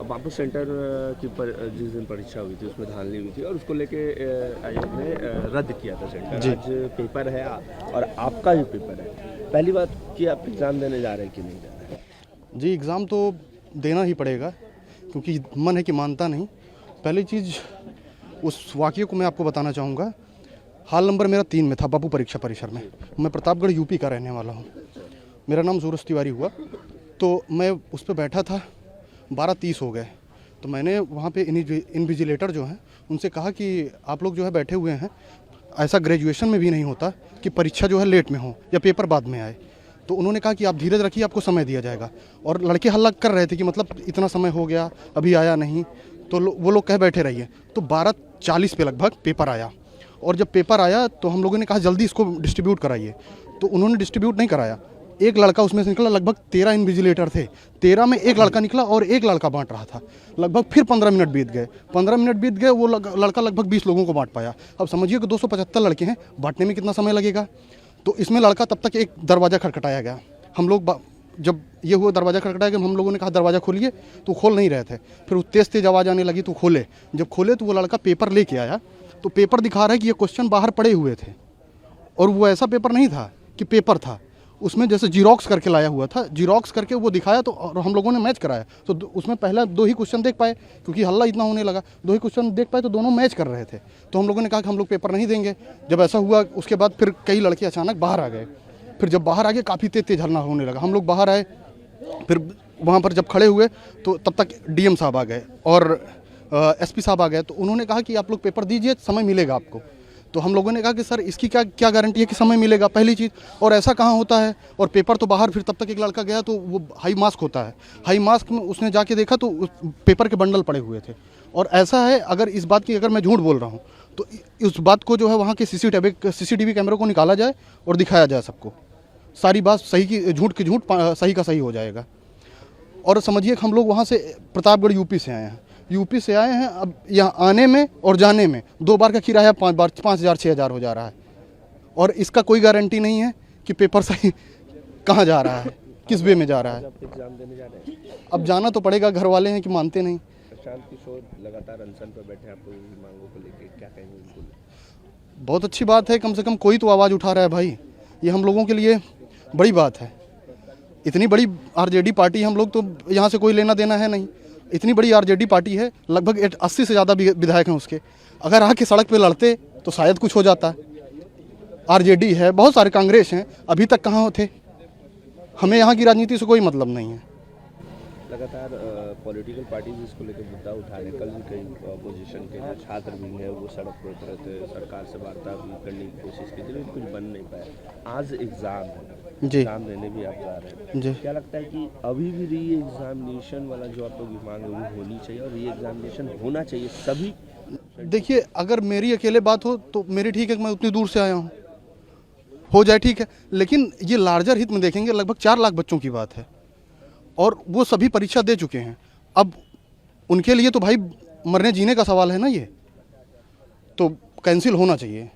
बापू centre जिस दिन परीक्षा हुई थी उसमें धांधली हुई थी और उसको लेके आयोग ने रद्द किया था सेंटर। जी। आज पेपर है और आपका भी पेपर है। पहली बात कि आप एग्ज़ाम देने जा रहे हैं कि नहीं जा रहे हैं? जी, एग्ज़ाम तो देना ही पड़ेगा क्योंकि मन है कि मानता नहीं। पहली चीज़ उस वाक़ये को मैं आपको बताना चाहूँगा। हाल नंबर मेरा 3 में था बापू परीक्षा परिसर में। मैं प्रतापगढ़ यूपी का रहने वाला हूँ। मेरा नाम सूरज तिवारी हुआ। तो मैं उस पे बैठा था, 12:30 हो गए। तो मैंने वहाँ पे इन्विजिलेटर जो हैं उनसे कहा कि आप लोग जो है बैठे हुए हैं, ऐसा ग्रेजुएशन में भी नहीं होता कि परीक्षा जो है लेट में हो या पेपर बाद में आए। तो उन्होंने कहा कि आप धीरज रखिए, आपको समय दिया जाएगा। और लड़के हल्ला कर रहे थे कि मतलब इतना समय हो गया, अभी आया नहीं। तो वो लोग कह बैठे रहिए। तो 12:40 पे लगभग पेपर आया। और जब पेपर आया तो हम लोगों ने कहा जल्दी इसको डिस्ट्रीब्यूट कराइए। तो उन्होंने डिस्ट्रीब्यूट नहीं कराया। एक लड़का उसमें से निकला, लगभग 13 इन्विजिलेटर थे। 13 में एक लड़का निकला और एक लड़का बांट रहा था। लगभग फिर 15 मिनट बीत गए। 15 मिनट बीत गए, वो लड़का लगभग 20 लोगों को बांट पाया। अब समझिए कि 275 लड़के हैं, बांटने में कितना समय लगेगा। तो इसमें लड़का तब तक एक दरवाज़ा खटखटाया गया। हम लोग जब ये हुआ दरवाज़ा खटखटाया गया, हम लोगों ने कहा दरवाज़ा खोलिए, तो खोल नहीं रहे थे। फिर वो तेज़ तेज़ आवाज़ आने लगी तो खोले। जब खोले तो वो लड़का पेपर लेके आया। तो पेपर दिखा रहा है कि ये क्वेश्चन बाहर पड़े हुए थे और वो ऐसा पेपर नहीं था कि पेपर था, उसमें जैसे जीरोक्स करके लाया हुआ था। जीरोक्स करके वो दिखाया तो और हम लोगों ने मैच कराया। तो उसमें पहला 2 ही क्वेश्चन देख पाए क्योंकि हल्ला इतना होने लगा। 2 ही क्वेश्चन देख पाए तो दोनों मैच कर रहे थे। तो हम लोगों ने कहा कि हम लोग पेपर नहीं देंगे। जब ऐसा हुआ उसके बाद फिर कई लड़के अचानक बाहर आ गए। फिर जब बाहर आ गए काफ़ी तेज तेज हल्ला होने लगा। हम लोग बाहर आए, फिर वहाँ पर जब खड़े हुए तो तब तक डीएम साहब आ गए और एसपी साहब आ गए। तो उन्होंने कहा कि आप लोग पेपर दीजिए, समय मिलेगा आपको। तो हम लोगों ने कहा कि सर इसकी क्या गारंटी है कि समय मिलेगा, पहली चीज़। और ऐसा कहाँ होता है। और पेपर तो बाहर, फिर तब तक एक लड़का गया तो वो हाई मास्क होता है, हाई मास्क में उसने जाके देखा तो पेपर के बंडल पड़े हुए थे। और ऐसा है, अगर इस बात की अगर मैं झूठ बोल रहा हूँ तो उस बात को जो है वहाँ के सीसीटीवी कैमरे को निकाला जाए और दिखाया जाए सबको। सारी बात सही की झूठ की झूठ, सही का सही हो जाएगा। और समझिए कि हम लोग वहाँ से प्रतापगढ़ यूपी से आए हैं। यूपी से आए हैं, अब यहाँ आने में और जाने में 2 बार का किराया 5,000 6,000 हो जा रहा है। और इसका कोई गारंटी नहीं है कि पेपर सही कहाँ जा रहा है, किस वे में जा रहा है। एग्जाम देने जा रहे हैं? अब जाना तो पड़ेगा, घर वाले हैं कि मानते नहीं। प्रशांत किशोर लगातार अनशन पर बैठे, आपको इन मांगों को लेकर क्या कहेंगे उनको? बहुत अच्छी बात है, कम से कम कोई तो आवाज़ उठा रहा है भाई। ये हम लोगों के लिए बड़ी बात है। इतनी बड़ी आरजेडी पार्टी, हम लोग तो यहाँ से कोई लेना देना है नहीं। इतनी बड़ी आरजेडी पार्टी है, लगभग 80 से ज़्यादा विधायक हैं उसके। अगर आके सड़क पे लड़ते तो शायद कुछ हो जाता। आरजेडी है, बहुत सारे कांग्रेस हैं, अभी तक कहाँ थे। हमें यहाँ की राजनीति से कोई मतलब नहीं है। लगातार पॉलिटिकल पार्टीज इसको लेकर मुद्दा उठा रहे। कल भी कई अपोजिशन के जो छात्र भी हैं वो सड़क पर उतरे थे, सरकार से वार्ता भी करने की कोशिश की थी लेकिन कुछ बन नहीं पाया। आज एग्ज़ाम है जी, एग्ज़ाम देने भी आप जा रहे हैं जी। क्या लगता है कि अभी भी री एग्जामिनेशन वाला जो आप लोग की मांग है वो होनी चाहिए और री एग्जामिनेशन होना चाहिए सभी? देखिए, अगर मेरी अकेले बात हो तो मेरी ठीक है कि मैं उतनी दूर से आया हूँ, हो जाए ठीक है। लेकिन ये लार्जर हित में देखेंगे, लगभग 4 लाख बच्चों की बात है और वो सभी परीक्षा दे चुके हैं। अब उनके लिए तो भाई मरने जीने का सवाल है ना, ये तो कैंसिल होना चाहिए।